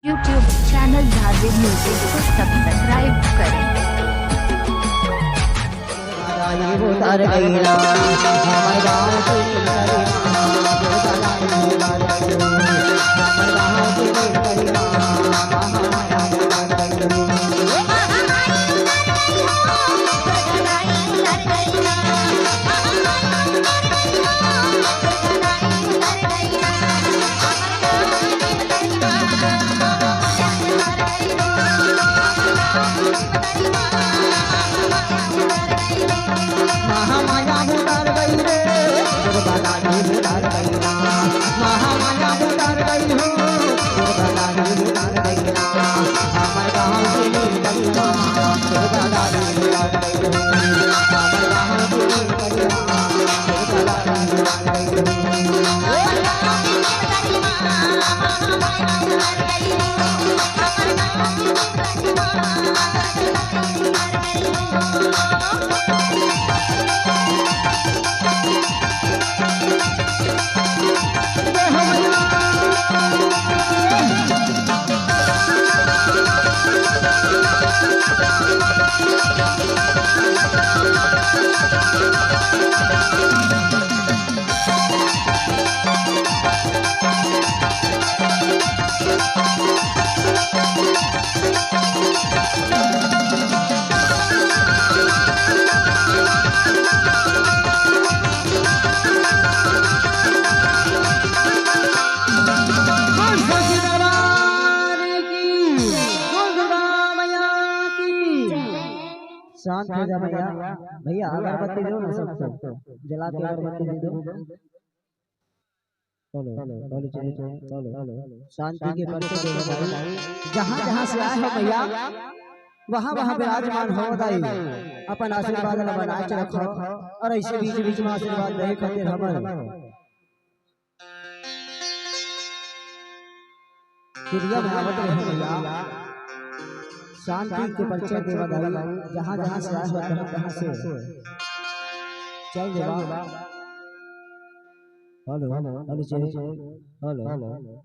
YouTube channel झारवी music को subscribe करें। महामाया उतार गई रे दुर्गा रानी उतार गई ना महामाया उतार गई हो दुर्गा रानी उतार गई ना हमारे गाँव की कलिया दुर्गा रानी उतार गई हो हमारे गाँव की कलिया दुर्गा रानी उतार गई हो शांत हो जा भैया भैया अगरबत्ती दो ना सबको जला के अगरबत्ती दे दो चलो चलो चलो शांति के परिचय दे भाई जहां जहां से आए हो भैया वहां वहां विराजमान हो दाई अपन आशीर्वाद बना के रखो और ऐसे बीच बीच में आशीर्वाद रहे खातिर हमर क्रिया में आवत रहे भैया शांति के परिचय देवा दाई जहां जहां से आए हो तहां से चल देवा हेलो हेलो हेलो हेलो